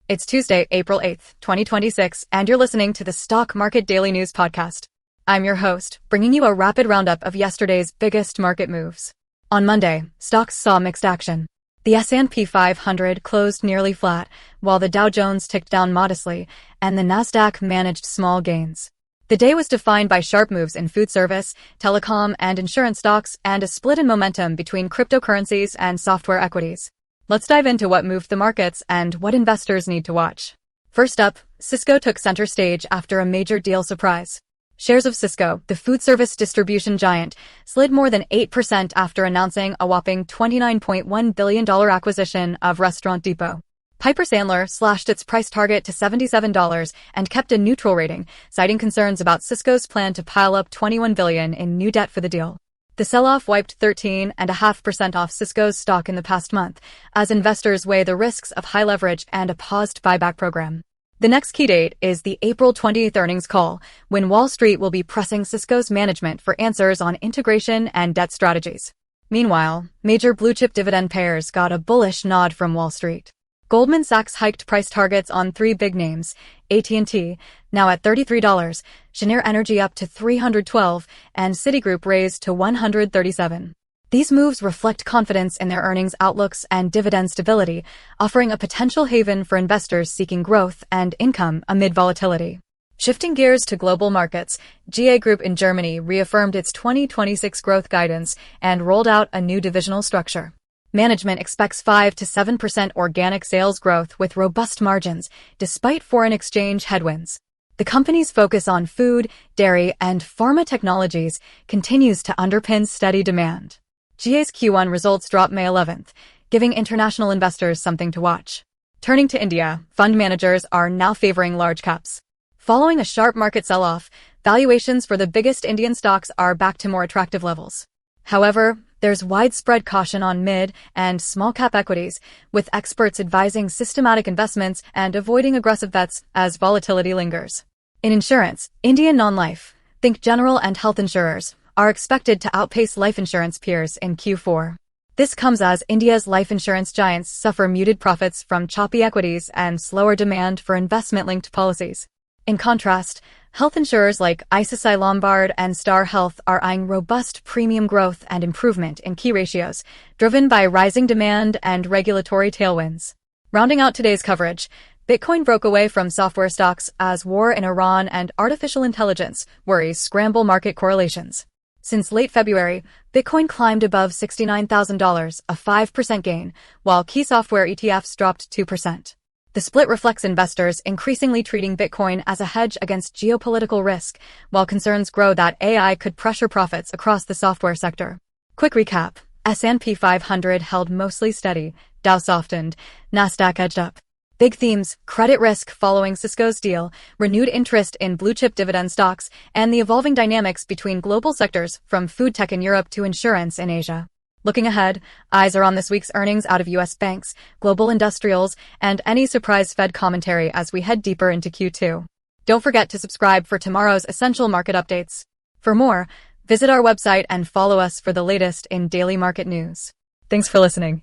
It's Tuesday, April 8th, 2026, and you're listening to the Stock Market Daily News Podcast. I'm your host, bringing you a rapid roundup of yesterday's biggest market moves. On Monday, stocks saw mixed action. The S&P 500 closed nearly flat, while the Dow Jones ticked down modestly, and the Nasdaq managed small gains. The day was defined by sharp moves in foodservice, telecom, and insurance stocks, and a split in momentum between cryptocurrencies and software equities. Let's dive into what moved the markets and what investors need to watch. First up, Sysco took center stage after a major deal surprise. Shares of Sysco, the food service distribution giant, slid more than 8% after announcing a whopping $29.1 billion acquisition of Restaurant Depot. Piper Sandler slashed its price target to $77 and kept a neutral rating, citing concerns about Sysco's plan to pile up $21 billion in new debt for the deal. The sell-off wiped 13.5% off Sysco's stock in the past month, as investors weigh the risks of high leverage and a paused buyback program. The next key date is the April 20th earnings call, when Wall Street will be pressing Sysco's management for answers on integration and debt strategies. Meanwhile, major blue-chip dividend payers got a bullish nod from Wall Street. Goldman Sachs hiked price targets on three big names: AT&T, now at $33, Cheniere Energy up to $312, and Citigroup raised to $137. These moves reflect confidence in their earnings outlooks and dividend stability, offering a potential haven for investors seeking growth and income amid volatility. Shifting gears to global markets, GA Group in Germany reaffirmed its 2026 growth guidance and rolled out a new divisional structure. Management expects 5 to 7% organic sales growth with robust margins, despite foreign exchange headwinds. The company's focus on food, dairy, and pharma technologies continues to underpin steady demand. GA's Q1 results dropped May 11th, giving international investors something to watch. Turning to India, fund managers are now favoring large caps. Following a sharp market sell-off, valuations for the biggest Indian stocks are back to more attractive levels. However, there's widespread caution on mid- and small-cap equities, with experts advising systematic investments and avoiding aggressive bets as volatility lingers. In insurance, Indian non-life, think general and health insurers, are expected to outpace life insurance peers in Q4. This comes as India's life insurance giants suffer muted profits from choppy equities and slower demand for investment-linked policies. In contrast, health insurers like ICICI Lombard and Star Health are eyeing robust premium growth and improvement in key ratios, driven by rising demand and regulatory tailwinds. Rounding out today's coverage, Bitcoin broke away from software stocks as war in Iran and artificial intelligence worries scramble market correlations. Since late February, Bitcoin climbed above $69,000, a 5% gain, while key software ETFs dropped 2%. The split reflects investors increasingly treating Bitcoin as a hedge against geopolitical risk, while concerns grow that AI could pressure profits across the software sector. Quick recap: S&P 500 held mostly steady, Dow softened, Nasdaq edged up. Big themes: credit risk following Sysco's deal, renewed interest in blue-chip dividend stocks, and the evolving dynamics between global sectors from food tech in Europe to insurance in Asia. Looking ahead, eyes are on this week's earnings out of U.S. banks, global industrials, and any surprise Fed commentary as we head deeper into Q2. Don't forget to subscribe for tomorrow's essential market updates. For more, visit our website and follow us for the latest in daily market news. Thanks for listening.